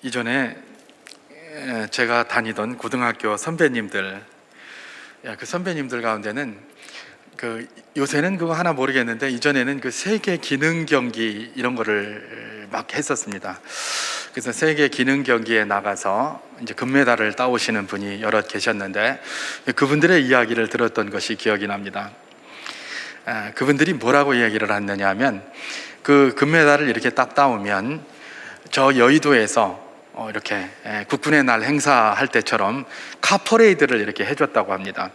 이전에 제가 다니던 고등학교 선배님들, 그 선배님들 가운데는 요새는 그거 하나 모르겠는데 이전에는 그 세계 기능 경기 이런 거를 막 했었습니다. 그래서 세계 기능 경기에 나가서 이제 금메달을 따오시는 분이 여럿 계셨는데 그분들의 이야기를 들었던 것이 기억이 납니다. 그분들이 뭐라고 이야기를 했느냐 하면 그 금메달을 이렇게 딱 따오면 저 여의도에서 이렇게 국군의 날 행사할 때처럼 카퍼레이드를 이렇게 해줬다고 합니다.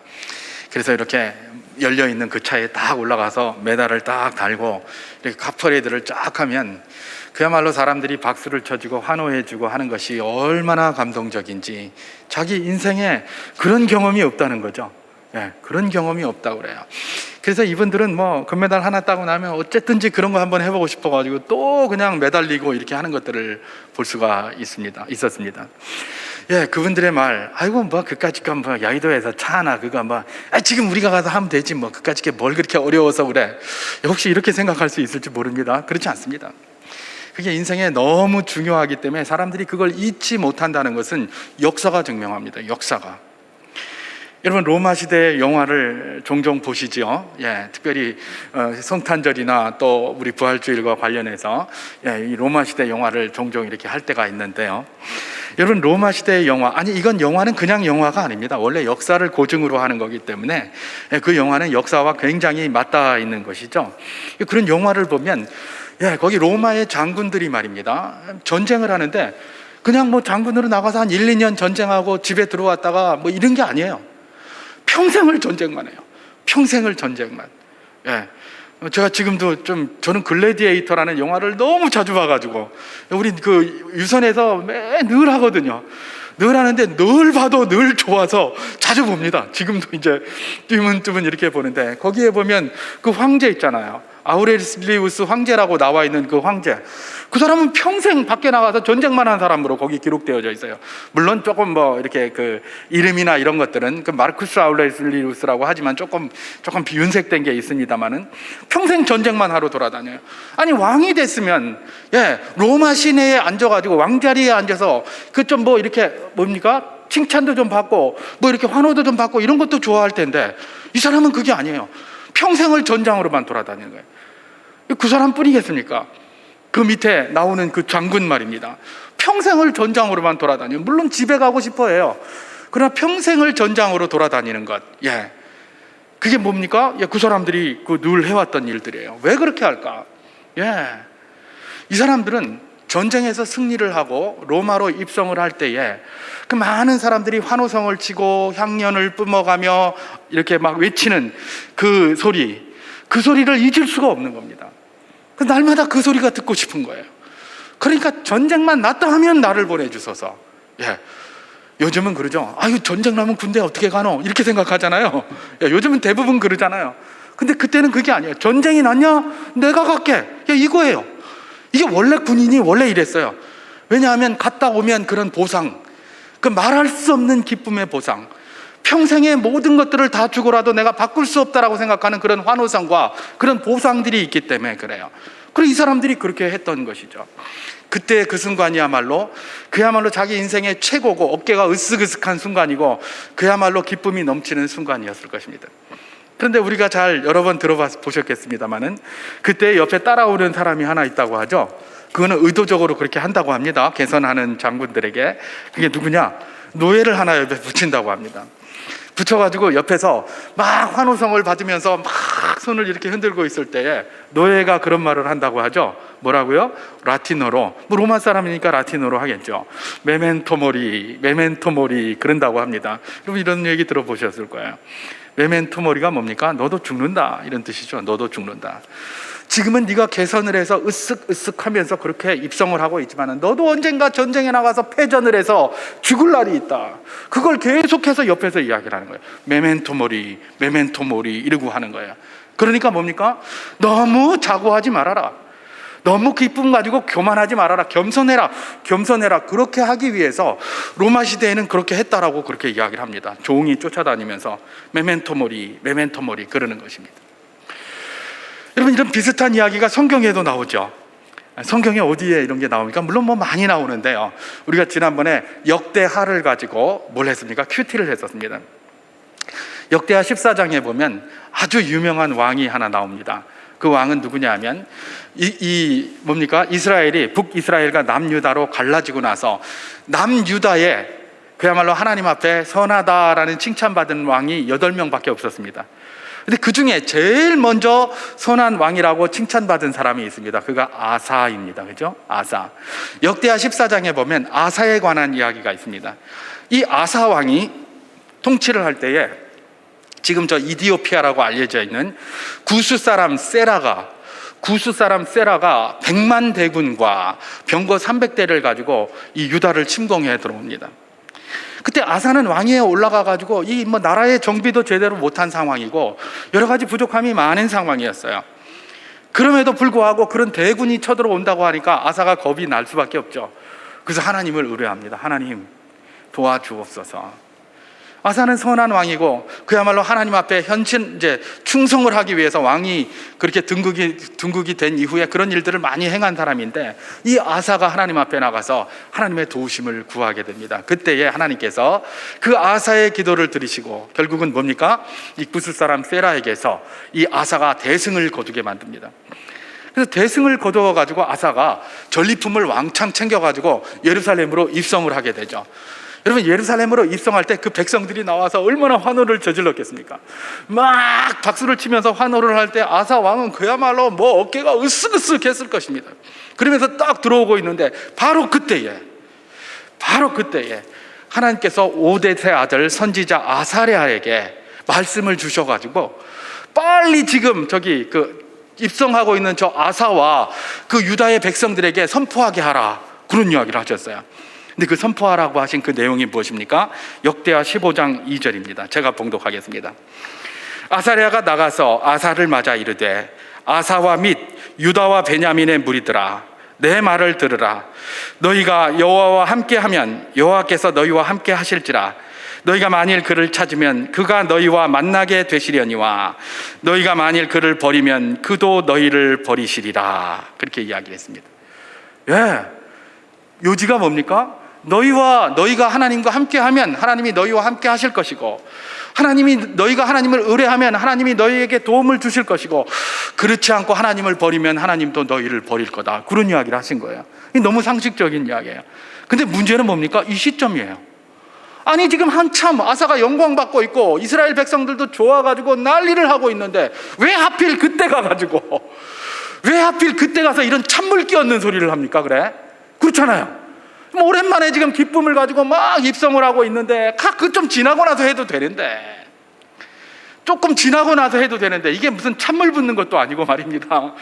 그래서 이렇게 열려있는 그 차에 딱 올라가서 메달을 딱 달고 이렇게 카퍼레이드를 쫙 하면 그야말로 사람들이 박수를 쳐주고 환호해주고 하는 것이 얼마나 감동적인지, 자기 인생에 그런 경험이 없다는 거죠. 그런 경험이 없다고 그래요. 그래서 이분들은 뭐 금메달 하나 따고 나면 어쨌든지 그런 거 한번 해보고 싶어가지고 또 그냥 매달리고 이렇게 하는 것들을 볼 수가 있었습니다. 그분들의 말, 아이고 뭐 그까짓 건 뭐 여의도에서 차 하나 그거 뭐 지금 우리가 가서 하면 되지 뭐 그까짓 게 뭘 그렇게 어려워서 그래. 혹시 이렇게 생각할 수 있을지 모릅니다. 그렇지 않습니다. 그게 인생에 너무 중요하기 때문에 사람들이 그걸 잊지 못한다는 것은 역사가 증명합니다. 역사가. 여러분 로마 시대 영화를 종종 보시죠. 특별히 성탄절이나 또 우리 부활주일과 관련해서 이 로마 시대 영화를 종종 이렇게 할 때가 있는데요. 여러분 로마 시대의 영화, 이건 영화는 그냥 영화가 아닙니다. 원래 역사를 고증으로 하는 거기 때문에 그 영화는 역사와 굉장히 맞닿아 있는 것이죠. 그런 영화를 보면 거기 로마의 장군들이 말입니다, 전쟁을 하는데 그냥 뭐 장군으로 나가서 한 1, 2년 전쟁하고 집에 들어왔다가 뭐 이런 게 아니에요. 평생을 전쟁만 해요. 평생을 전쟁만. 제가 지금도 저는 글래디에이터라는 영화를 너무 자주 봐가지고 우리 그 유선에서 늘 하거든요. 늘 하는데 늘 봐도 늘 좋아서 자주 봅니다. 지금도 이제 뜨문뜨문 이렇게 보는데 거기에 보면 그 황제 있잖아요. 아우렐리우스 황제라고 나와 있는 그 황제, 그 사람은 평생 밖에 나가서 전쟁만 한 사람으로 거기 기록되어져 있어요. 물론 조금 뭐 이렇게 그 이름이나 이런 것들은 그 마르쿠스 아우렐리우스라고 하지만 조금 비윤색된 게 있습니다만은 평생 전쟁만 하러 돌아다녀요. 왕이 됐으면 로마 시내에 앉아가지고 왕자리에 앉아서 그 좀 뭐 이렇게 뭡니까 칭찬도 좀 받고 뭐 이렇게 환호도 좀 받고 이런 것도 좋아할 텐데 이 사람은 그게 아니에요. 평생을 전장으로만 돌아다니는 거예요. 그 사람뿐이겠습니까? 그 밑에 나오는 그 장군 말입니다. 평생을 전장으로만 돌아다녀요. 물론 집에 가고 싶어 해요. 그러나 평생을 전장으로 돌아다니는 것, 그게 뭡니까? 그 사람들이 늘 해왔던 일들이에요. 왜 그렇게 할까? 이 사람들은 전쟁에서 승리를 하고 로마로 입성을 할 때에 그 많은 사람들이 환호성을 치고 향연을 뿜어가며 이렇게 막 외치는 그 소리를 잊을 수가 없는 겁니다. 날마다 그 소리가 듣고 싶은 거예요. 그러니까 전쟁만 났다 하면 나를 보내주소서. 요즘은 그러죠. 전쟁 나면 군대 어떻게 가노? 이렇게 생각하잖아요. 요즘은 대부분 그러잖아요. 근데 그때는 그게 아니에요. 전쟁이 났냐? 내가 갈게. 이거예요. 이게 원래 군인이 원래 이랬어요. 왜냐하면 갔다 오면 그런 보상, 그 말할 수 없는 기쁨의 보상, 평생의 모든 것들을 다 주고라도 내가 바꿀 수 없다라고 생각하는 그런 환호성과 그런 보상들이 있기 때문에 그래요. 그리고 이 사람들이 그렇게 했던 것이죠. 그때 그 순간이야말로 자기 인생의 최고고 어깨가 으쓱으쓱한 순간이고 그야말로 기쁨이 넘치는 순간이었을 것입니다. 그런데 우리가 여러 번 들어보셨겠습니다만은 그때 옆에 따라오는 사람이 하나 있다고 하죠. 그거는 의도적으로 그렇게 한다고 합니다. 개선하는 장군들에게. 그게 누구냐? 노예를 하나 옆에 붙인다고 합니다. 붙여가지고 옆에서 막 환호성을 받으면서 막 손을 이렇게 흔들고 있을 때에 노예가 그런 말을 한다고 하죠. 뭐라고요? 라틴어로, 로마 사람이니까 라틴어로 하겠죠. 메멘토 모리, 메멘토 모리 그런다고 합니다. 여러분 이런 얘기 들어보셨을 거예요. 메멘토 모리가 뭡니까? 너도 죽는다 이런 뜻이죠. 너도 죽는다. 지금은 네가 개선을 해서 으쓱으쓱하면서 그렇게 입성을 하고 있지만 너도 언젠가 전쟁에 나가서 패전을 해서 죽을 날이 있다. 그걸 계속해서 옆에서 이야기를 하는 거예요. 메멘토 모리, 메멘토 모리 이러고 하는 거예요. 그러니까 뭡니까? 너무 자고하지 말아라. 너무 기쁨 가지고 교만하지 말아라. 겸손해라. 그렇게 하기 위해서 로마 시대에는 그렇게 했다라고 그렇게 이야기를 합니다. 종이 쫓아다니면서 메멘토 모리 그러는 것입니다. 여러분 이런 비슷한 이야기가 성경에도 나오죠. 성경에 어디에 이런 게 나옵니까? 물론 뭐 많이 나오는데요, 우리가 지난번에 역대하를 가지고 뭘 했습니까? 큐티를 했었습니다. 역대하 14장에 보면 아주 유명한 왕이 하나 나옵니다. 그 왕은 누구냐 하면 뭡니까? 이스라엘이 북이스라엘과 남유다로 갈라지고 나서 남유다에 그야말로 하나님 앞에 선하다라는 칭찬받은 왕이 8명밖에 없었습니다. 근데 그 중에 제일 먼저 선한 왕이라고 칭찬받은 사람이 있습니다. 그가 아사입니다. 그죠? 아사. 역대하 14장에 보면 아사에 관한 이야기가 있습니다. 이 아사 왕이 통치를 할 때에 지금 저 이디오피아라고 알려져 있는 구스 사람 세라가 100만 대군과 병거 300대를 가지고 이 유다를 침공해 들어옵니다. 그때 아사는 왕위에 올라가 가지고 이 뭐 나라의 정비도 제대로 못한 상황이고 여러 가지 부족함이 많은 상황이었어요. 그럼에도 불구하고 그런 대군이 쳐들어온다고 하니까 아사가 겁이 날 수밖에 없죠. 그래서 하나님을 의뢰합니다. 하나님 도와주옵소서. 아사는 선한 왕이고 그야말로 하나님 앞에 충성을 하기 위해서 왕이 그렇게 등극이 된 이후에 그런 일들을 많이 행한 사람인데, 이 아사가 하나님 앞에 나가서 하나님의 도우심을 구하게 됩니다. 그때에 하나님께서 그 아사의 기도를 들으시고 결국은 뭡니까? 이 구스 사람 세라에게서 이 아사가 대승을 거두게 만듭니다. 그래서 대승을 거두어 가지고 아사가 전리품을 왕창 챙겨 가지고 예루살렘으로 입성을 하게 되죠. 여러분, 예루살렘으로 입성할 때 그 백성들이 나와서 얼마나 환호를 저질렀겠습니까? 막 박수를 치면서 환호를 할 때 아사 왕은 그야말로 뭐 어깨가 으쓱으쓱했을 것입니다. 그러면서 딱 들어오고 있는데 바로 그때에 하나님께서 오뎃의 아들 선지자 아사랴에게 말씀을 주셔가지고 빨리 지금 입성하고 있는 저 아사와 그 유다의 백성들에게 선포하게 하라, 그런 이야기를 하셨어요. 근데 그 선포하라고 하신 그 내용이 무엇입니까? 역대하 15장 2절입니다. 제가 봉독하겠습니다. 아사랴가 나가서 아사를 맞아 이르되, 아사와 및 유다와 베냐민의 무리들아, 내 말을 들으라. 너희가 여호와와 함께하면 여호와께서 너희와 함께 하실지라. 너희가 만일 그를 찾으면 그가 너희와 만나게 되시려니와 너희가 만일 그를 버리면 그도 너희를 버리시리라. 그렇게 이야기했습니다. 요지가 뭡니까? 너희가 하나님과 함께하면 하나님이 너희와 함께 하실 것이고, 너희가 하나님을 의뢰하면 하나님이 너희에게 도움을 주실 것이고, 그렇지 않고 하나님을 버리면 하나님도 너희를 버릴 거다, 그런 이야기를 하신 거예요. 너무 상식적인 이야기예요. 근데 문제는 뭡니까? 이 시점이에요. 아니, 지금 한참 아사가 영광받고 있고 이스라엘 백성들도 좋아가지고 난리를 하고 있는데 왜 하필 그때 가서 이런 찬물 끼얹는 소리를 합니까? 그렇잖아요. 오랜만에 지금 기쁨을 가지고 막 입성을 하고 있는데 좀 지나고 나서 해도 되는데, 이게 무슨 찬물 붓는 것도 아니고 말입니다.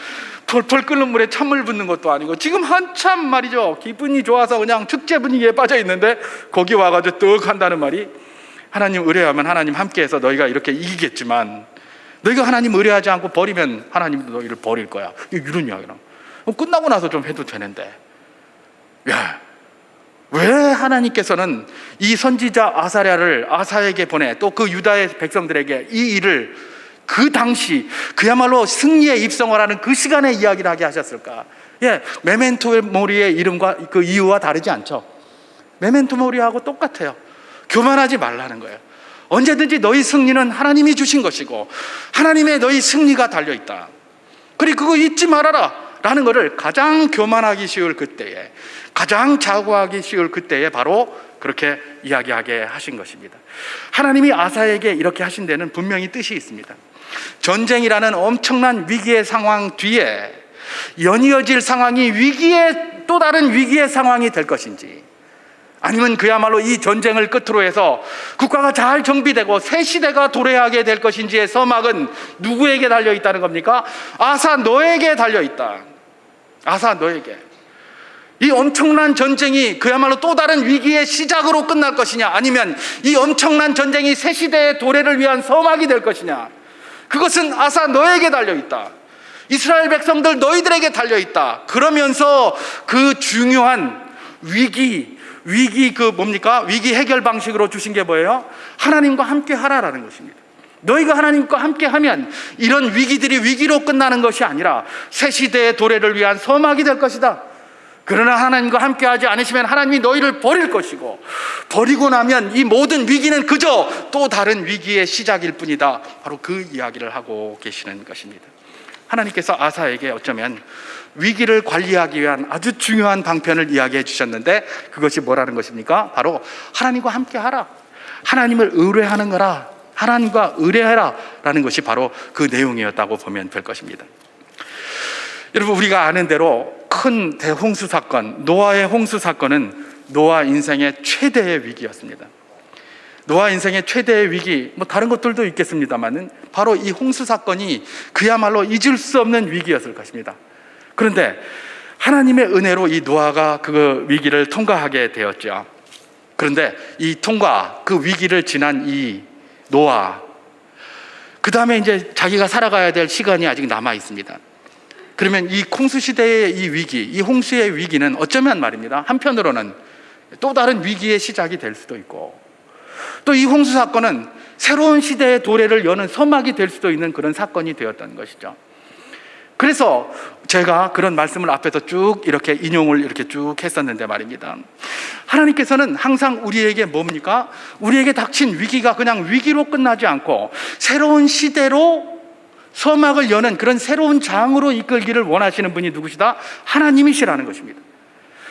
펄펄 끓는 물에 찬물 붓는 것도 아니고 지금 한참 말이죠, 기분이 좋아서 그냥 축제 분위기에 빠져 있는데 거기 와가지고 떡 한다는 말이, 하나님 의뢰하면 하나님 함께해서 너희가 이렇게 이기겠지만 너희가 하나님 의뢰하지 않고 버리면 하나님도 너희를 버릴 거야, 이런 이야기랑 끝나고 나서 좀 해도 되는데, 왜 하나님께서는 이 선지자 아사랴를 아사에게 보내 또 그 유다의 백성들에게 이 일을 그 당시 그야말로 승리의 입성을 하는 그 시간에 이야기를 하게 하셨을까? 메멘토 모리의 이름과 그 이유와 다르지 않죠. 메멘토 모리하고 똑같아요. 교만하지 말라는 거예요. 언제든지 너희 승리는 하나님이 주신 것이고 하나님의 너희 승리가 달려있다. 그리고 그거 잊지 말아라 라는 것을 가장 교만하기 쉬울 그때에, 가장 자고하기 쉬울 그때에 바로 그렇게 이야기하게 하신 것입니다. 하나님이 아사에게 이렇게 하신 데는 분명히 뜻이 있습니다. 전쟁이라는 엄청난 위기의 상황 뒤에 연이어질 상황이 또 다른 위기의 상황이 될 것인지, 아니면 그야말로 이 전쟁을 끝으로 해서 국가가 잘 정비되고 새 시대가 도래하게 될 것인지의 서막은 누구에게 달려있다는 겁니까? 아사 너에게 달려있다. 아사 너에게. 이 엄청난 전쟁이 그야말로 또 다른 위기의 시작으로 끝날 것이냐, 아니면 이 엄청난 전쟁이 새 시대의 도래를 위한 서막이 될 것이냐, 그것은 아사 너에게 달려있다. 이스라엘 백성들 너희들에게 달려있다. 그러면서 그 중요한 위기 위기 해결 방식으로 주신 게 뭐예요? 하나님과 함께 하라라는 것입니다. 너희가 하나님과 함께하면 이런 위기들이 위기로 끝나는 것이 아니라 새 시대의 도래를 위한 서막이 될 것이다. 그러나 하나님과 함께하지 않으시면 하나님이 너희를 버릴 것이고, 버리고 나면 이 모든 위기는 그저 또 다른 위기의 시작일 뿐이다. 바로 그 이야기를 하고 계시는 것입니다. 하나님께서 아사에게 어쩌면 위기를 관리하기 위한 아주 중요한 방편을 이야기해 주셨는데, 그것이 뭐라는 것입니까? 바로 하나님과 함께하라, 하나님을 의뢰하는 거라, 하나님과 의뢰해라 라는 것이 바로 그 내용이었다고 보면 될 것입니다. 여러분, 우리가 아는 대로 큰 대홍수 사건, 노아의 홍수 사건은 노아 인생의 최대의 위기였습니다. 노아 인생의 최대의 위기, 다른 것들도 있겠습니다만은 바로 이 홍수 사건이 그야말로 잊을 수 없는 위기였을 것입니다. 그런데 하나님의 은혜로 이 노아가 그 위기를 통과하게 되었죠. 그런데 이 그 위기를 지난 이 노아, 그 다음에 이제 자기가 살아가야 될 시간이 아직 남아 있습니다. 그러면 이 홍수 시대의 이 위기, 이 홍수의 위기는 어쩌면 말입니다, 한편으로는 또 다른 위기의 시작이 될 수도 있고, 또 이 홍수 사건은 새로운 시대의 도래를 여는 서막이 될 수도 있는 그런 사건이 되었던 것이죠. 그래서 제가 그런 말씀을 앞에서 쭉 이렇게 인용을 이렇게 쭉 했었는데 말입니다, 하나님께서는 항상 우리에게 뭡니까? 우리에게 닥친 위기가 그냥 위기로 끝나지 않고 새로운 시대로 서막을 여는 그런 새로운 장으로 이끌기를 원하시는 분이 누구시다? 하나님이시라는 것입니다.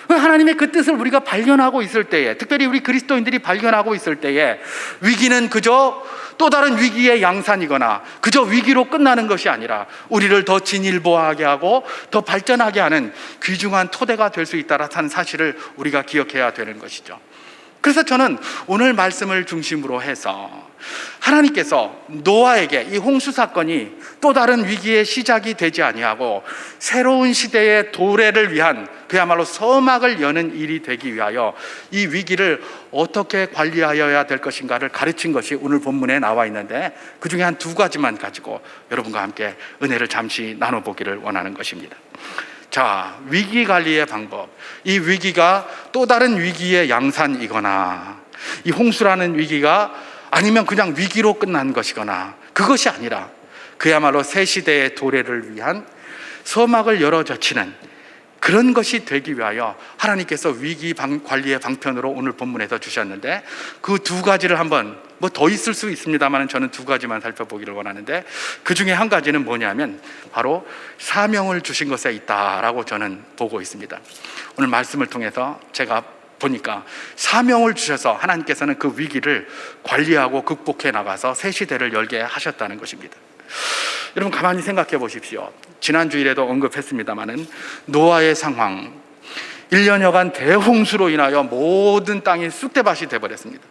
하나님의 그 뜻을 우리가 발견하고 있을 때에, 특별히 우리 그리스도인들이 발견하고 있을 때에, 위기는 그저 또 다른 위기의 양산이거나 그저 위기로 끝나는 것이 아니라 우리를 더 진일보하게 하고 더 발전하게 하는 귀중한 토대가 될 수 있다라는 사실을 우리가 기억해야 되는 것이죠. 그래서 저는 오늘 말씀을 중심으로 해서 하나님께서 노아에게 이 홍수 사건이 또 다른 위기의 시작이 되지 아니하고 새로운 시대의 도래를 위한 그야말로 서막을 여는 일이 되기 위하여 이 위기를 어떻게 관리하여야 될 것인가를 가르친 것이 오늘 본문에 나와 있는데, 그 중에 한 두 가지만 가지고 여러분과 함께 은혜를 잠시 나눠보기를 원하는 것입니다. 자, 위기 관리의 방법. 이 위기가 또 다른 위기의 양산이거나, 이 홍수라는 위기가 아니면 그냥 위기로 끝난 것이거나, 그것이 아니라 그야말로 새 시대의 도래를 위한 서막을 열어젖히는 그런 것이 되기 위하여 하나님께서 위기 관리의 방편으로 오늘 본문에서 주셨는데, 그 두 가지를 한번, 더 있을 수 있습니다만 저는 두 가지만 살펴보기를 원하는데, 그 중에 한 가지는 뭐냐면 바로 사명을 주신 것에 있다라고 저는 보고 있습니다. 오늘 말씀을 통해서 제가 보니까 사명을 주셔서 하나님께서는 그 위기를 관리하고 극복해 나가서 새 시대를 열게 하셨다는 것입니다. 여러분, 가만히 생각해 보십시오. 지난 주일에도 언급했습니다마는 노아의 상황, 1년여간 대홍수로 인하여 모든 땅이 쑥대밭이 되어버렸습니다.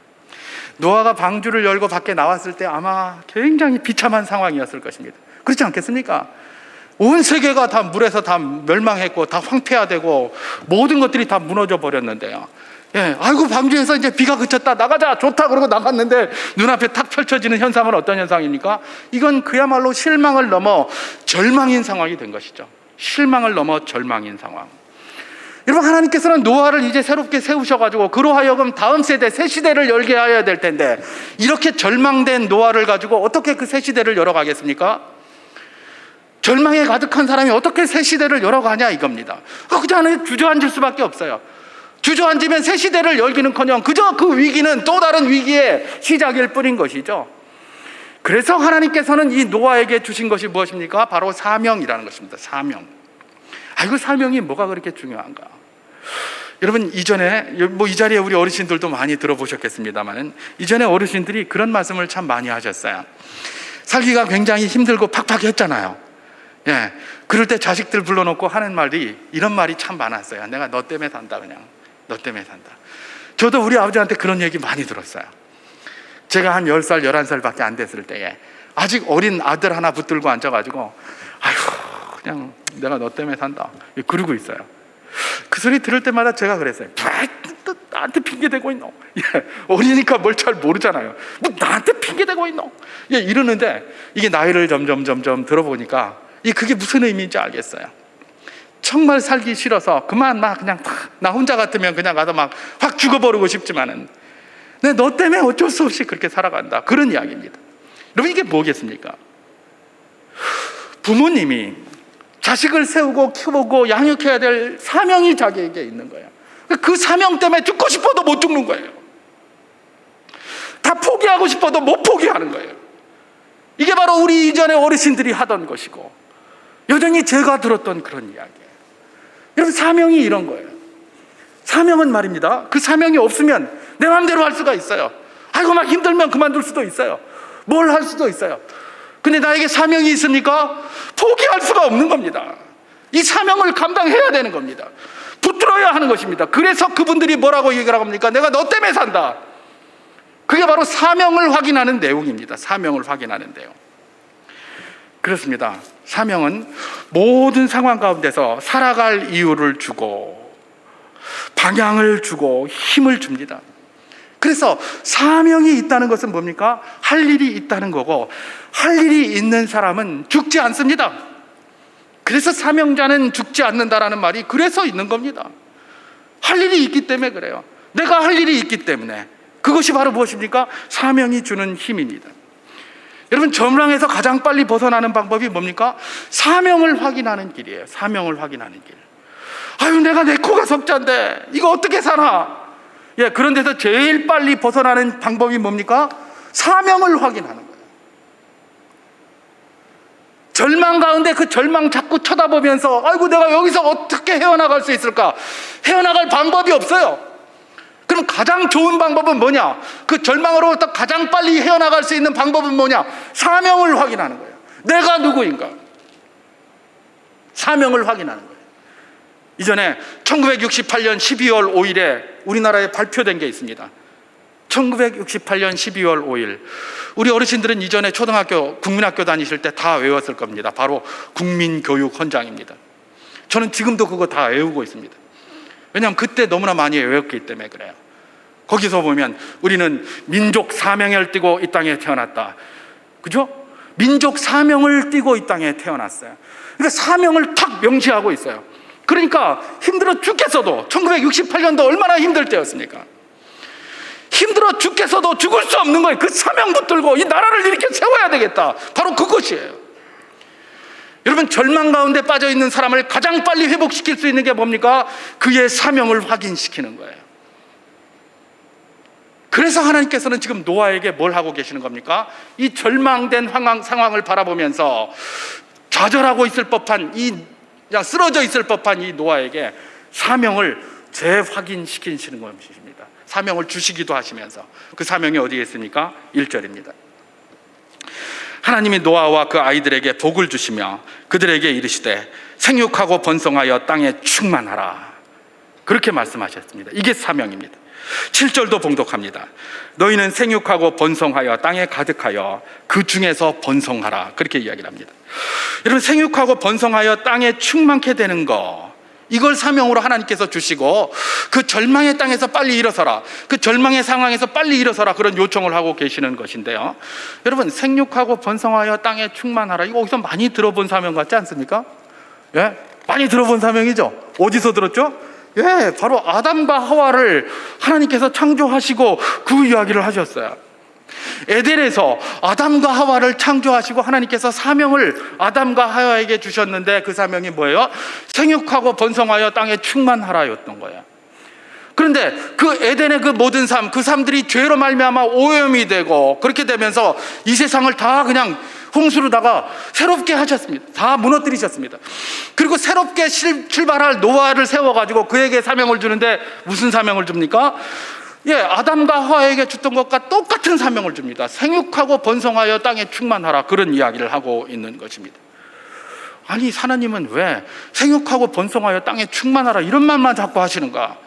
노아가 방주를 열고 밖에 나왔을 때 아마 굉장히 비참한 상황이었을 것입니다. 그렇지 않겠습니까? 온 세계가 다 물에서 다 멸망했고 다 황폐화되고 모든 것들이 다 무너져 버렸는데요. 아이고, 방주에서 이제 비가 그쳤다, 나가자, 좋다 그러고 나갔는데 눈앞에 탁 펼쳐지는 현상은 어떤 현상입니까? 이건 그야말로 실망을 넘어 절망인 상황이 된 것이죠. 실망을 넘어 절망인 상황. 여러분, 하나님께서는 노아를 이제 새롭게 세우셔가지고 그로 하여금 다음 세대, 새 시대를 열게 하여야 될 텐데, 이렇게 절망된 노아를 가지고 어떻게 그 새 시대를 열어가겠습니까? 절망에 가득한 사람이 어떻게 새 시대를 열어가냐 이겁니다. 그냥 주저앉을 수밖에 없어요. 주저앉으면 새 시대를 열기는커녕 그저 그 위기는 또 다른 위기의 시작일 뿐인 것이죠. 그래서 하나님께서는 이 노아에게 주신 것이 무엇입니까? 바로 사명이라는 것입니다. 사명. 아이고, 사명이 뭐가 그렇게 중요한가? 여러분, 이전에 이 자리에 우리 어르신들도 많이 들어보셨겠습니다만, 이전에 어르신들이 그런 말씀을 참 많이 하셨어요. 살기가 굉장히 힘들고 팍팍했잖아요. 그럴 때 자식들 불러놓고 하는 말이, 이런 말이 참 많았어요. 내가 너 때문에 산다, 그냥 너 때문에 산다. 저도 우리 아버지한테 그런 얘기 많이 들었어요. 제가 한 10살, 11살밖에 안 됐을 때에 아직 어린 아들 하나 붙들고 앉아가지고, 아이고, 그냥 내가 너 때문에 산다, 그러고 있어요. 그 소리 들을 때마다 제가 그랬어요. 나한테 핑계대고 있노? 어리니까 뭘 잘 모르잖아요. 뭐 나한테 핑계대고 있노? 이러는데, 이게 나이를 점점 들어보니까 그게 무슨 의미인지 알겠어요. 정말 살기 싫어서 그만 그냥 나 혼자 같으면 그냥 가서 확 죽어버리고 싶지만은 너 때문에 어쩔 수 없이 그렇게 살아간다, 그런 이야기입니다. 여러분, 이게 뭐겠습니까? 부모님이 자식을 세우고 키우고 양육해야 될 사명이 자기에게 있는 거예요. 그 사명 때문에 죽고 싶어도 못 죽는 거예요. 다 포기하고 싶어도 못 포기하는 거예요. 이게 바로 우리 이전의 어르신들이 하던 것이고 여전히 제가 들었던 그런 이야기예요. 여러분, 사명이 이런 거예요. 사명은 말입니다, 그 사명이 없으면 내 마음대로 할 수가 있어요. 아이고, 막 힘들면 그만둘 수도 있어요. 뭘 할 수도 있어요. 근데 나에게 사명이 있습니까? 포기할 수가 없는 겁니다. 이 사명을 감당해야 되는 겁니다. 붙들어야 하는 것입니다. 그래서 그분들이 뭐라고 얘기를 합니까? 내가 너 때문에 산다. 그게 바로 사명을 확인하는 내용입니다. 사명을 확인하는 내용. 그렇습니다. 사명은 모든 상황 가운데서 살아갈 이유를 주고 방향을 주고 힘을 줍니다. 그래서 사명이 있다는 것은 뭡니까? 할 일이 있다는 거고, 할 일이 있는 사람은 죽지 않습니다. 그래서 사명자는 죽지 않는다라는 말이 그래서 있는 겁니다. 할 일이 있기 때문에 그래요. 내가 할 일이 있기 때문에. 그것이 바로 무엇입니까? 사명이 주는 힘입니다. 여러분, 절망에서 가장 빨리 벗어나는 방법이 뭡니까? 사명을 확인하는 길이에요. 사명을 확인하는 길. 아유, 내가 내 코가 석자인데 이거 어떻게 사나? 예, 그런 데서 제일 빨리 벗어나는 방법이 뭡니까? 사명을 확인하는 거예요. 절망 가운데 그 절망 자꾸 쳐다보면서 아이고, 내가 여기서 어떻게 헤어나갈 수 있을까? 헤어나갈 방법이 없어요. 그럼 가장 좋은 방법은 뭐냐? 그 절망으로부터 가장 빨리 헤어나갈 수 있는 방법은 뭐냐? 사명을 확인하는 거예요. 내가 누구인가? 사명을 확인하는 거예요. 이전에 1968년 12월 5일에 우리나라에 발표된 게 있습니다. 1968년 12월 5일. 우리 어르신들은 이전에 초등학교, 국민학교 다니실 때 다 외웠을 겁니다. 바로 국민교육헌장입니다. 저는 지금도 그거 다 외우고 있습니다. 왜냐하면 그때 너무나 많이 외웠기 때문에 그래요. 거기서 보면 우리는 민족 사명을 띠고 이 땅에 태어났다. 그죠? 민족 사명을 띠고 이 땅에 태어났어요. 그러니까 사명을 탁 명시하고 있어요. 그러니까 힘들어 죽겠어도, 1968년도 얼마나 힘들 때였습니까? 힘들어 죽겠어도 죽을 수 없는 거예요. 그 사명 붙들고 이 나라를 이렇게 세워야 되겠다. 바로 그것이에요. 여러분, 절망 가운데 빠져 있는 사람을 가장 빨리 회복시킬 수 있는 게 뭡니까? 그의 사명을 확인시키는 거예요. 그래서 하나님께서는 지금 노아에게 뭘 하고 계시는 겁니까? 이 절망된 상황을 바라보면서 좌절하고 있을 법한 그냥 쓰러져 있을 법한 이 노아에게 사명을 재확인시키시는 것입니다. 사명을 주시기도 하시면서, 그 사명이 어디에 있습니까? 1절입니다. 하나님이 노아와 그 아이들에게 복을 주시며 그들에게 이르시되 생육하고 번성하여 땅에 충만하라. 그렇게 말씀하셨습니다. 이게 사명입니다. 7절도 봉독합니다. 너희는 생육하고 번성하여 땅에 가득하여 그 중에서 번성하라. 그렇게 이야기를 합니다. 여러분, 생육하고 번성하여 땅에 충만케 되는 거, 이걸 사명으로 하나님께서 주시고 그 절망의 땅에서 빨리 일어서라, 그 절망의 상황에서 빨리 일어서라, 그런 요청을 하고 계시는 것인데요. 여러분, 생육하고 번성하여 땅에 충만하라, 이거 어디서 많이 들어본 사명 같지 않습니까? 예? 많이 들어본 사명이죠. 어디서 들었죠? 예, 바로 아담과 하와를 하나님께서 창조하시고 그 이야기를 하셨어요. 에덴에서 아담과 하와를 창조하시고 하나님께서 사명을 아담과 하와에게 주셨는데 그 사명이 뭐예요? 생육하고 번성하여 땅에 충만하라였던 거예요. 그런데 그 에덴의 그 모든 삶, 그 삶들이 죄로 말미암아 오염이 되고 그렇게 되면서 이 세상을 다 그냥 홍수로다가 새롭게 하셨습니다. 다 무너뜨리셨습니다. 그리고 새롭게 출발할 노아를 세워가지고 그에게 사명을 주는데 무슨 사명을 줍니까? 예, 아담과 하와에게 줬던 것과 똑같은 사명을 줍니다. 생육하고 번성하여 땅에 충만하라, 그런 이야기를 하고 있는 것입니다. 아니, 하나님은 왜 생육하고 번성하여 땅에 충만하라 이런 말만 자꾸 하시는가?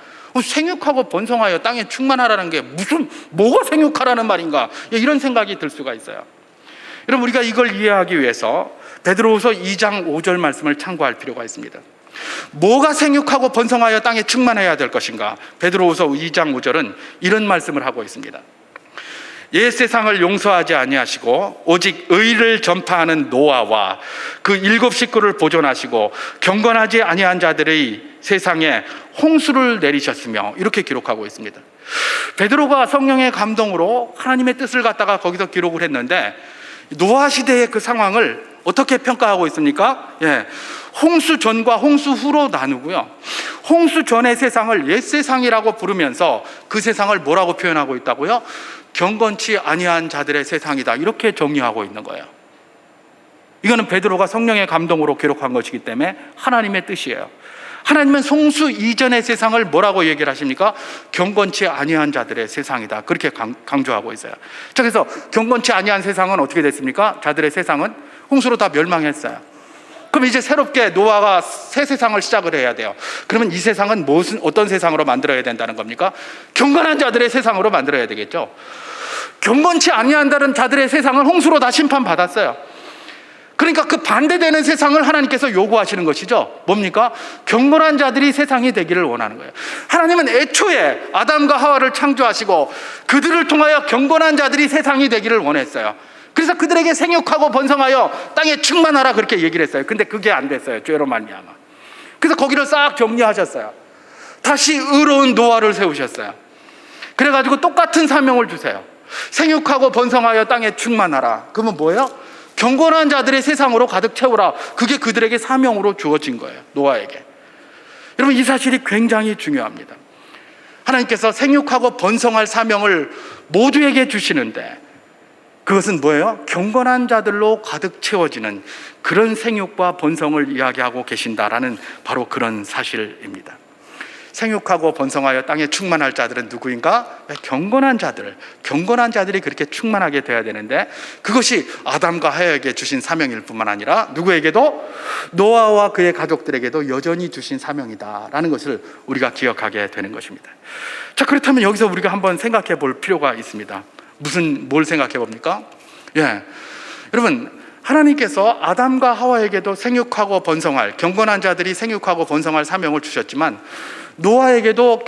생육하고 번성하여 땅에 충만하라는 게 뭐가 생육하라는 말인가? 예, 이런 생각이 들 수가 있어요. 여러분, 우리가 이걸 이해하기 위해서 베드로후서 2장 5절 말씀을 참고할 필요가 있습니다. 뭐가 생육하고 번성하여 땅에 충만해야 될 것인가? 베드로후서 2장 5절은 이런 말씀을 하고 있습니다. 옛 세상을 용서하지 아니하시고 오직 의를 전파하는 노아와 그 7 식구를 보존하시고 경건하지 아니한 자들의 세상에 홍수를 내리셨으며, 이렇게 기록하고 있습니다. 베드로가 성령의 감동으로 하나님의 뜻을 갖다가 거기서 기록을 했는데, 노아 시대의 그 상황을 어떻게 평가하고 있습니까? 예, 홍수 전과 홍수 후로 나누고요. 홍수 전의 세상을 옛 세상이라고 부르면서 그 세상을 뭐라고 표현하고 있다고요? 경건치 아니한 자들의 세상이다, 이렇게 정리하고 있는 거예요. 이거는 베드로가 성령의 감동으로 기록한 것이기 때문에 하나님의 뜻이에요. 하나님은 홍수 이전의 세상을 뭐라고 얘기를 하십니까? 경건치 아니한 자들의 세상이다, 그렇게 강조하고 있어요. 자, 그래서 경건치 아니한 세상은 어떻게 됐습니까? 자들의 세상은 홍수로 다 멸망했어요. 그럼 이제 새롭게 노아가 새 세상을 시작을 해야 돼요. 그러면 이 세상은 어떤 세상으로 만들어야 된다는 겁니까? 경건한 자들의 세상으로 만들어야 되겠죠. 경건치 아니한다는 자들의 세상을 홍수로 다 심판받았어요. 그러니까 그 반대되는 세상을 하나님께서 요구하시는 것이죠. 뭡니까? 경건한 자들이 세상이 되기를 원하는 거예요. 하나님은 애초에 아담과 하와를 창조하시고 그들을 통하여 경건한 자들이 세상이 되기를 원했어요. 그래서 그들에게 생육하고 번성하여 땅에 충만하라, 그렇게 얘기를 했어요. 근데 그게 안 됐어요, 죄로 말미암아. 그래서 거기를 싹 정리하셨어요. 다시 의로운 노아를 세우셨어요. 그래가지고 똑같은 사명을 주세요. 생육하고 번성하여 땅에 충만하라. 그러면 뭐예요? 경건한 자들의 세상으로 가득 채우라. 그게 그들에게 사명으로 주어진 거예요, 노아에게. 여러분, 이 사실이 굉장히 중요합니다. 하나님께서 생육하고 번성할 사명을 모두에게 주시는데 그것은 뭐예요? 경건한 자들로 가득 채워지는 그런 생육과 번성을 이야기하고 계신다라는 바로 그런 사실입니다. 생육하고 번성하여 땅에 충만할 자들은 누구인가? 경건한 자들, 경건한 자들이 그렇게 충만하게 돼야 되는데 그것이 아담과 하와에게 주신 사명일 뿐만 아니라 누구에게도, 노아와 그의 가족들에게도 여전히 주신 사명이다라는 것을 우리가 기억하게 되는 것입니다. 자, 그렇다면 여기서 우리가 한번 생각해 볼 필요가 있습니다. 뭘 생각해 봅니까? 예, 여러분, 하나님께서 아담과 하와에게도 생육하고 번성할, 경건한 자들이 생육하고 번성할 사명을 주셨지만 노아에게도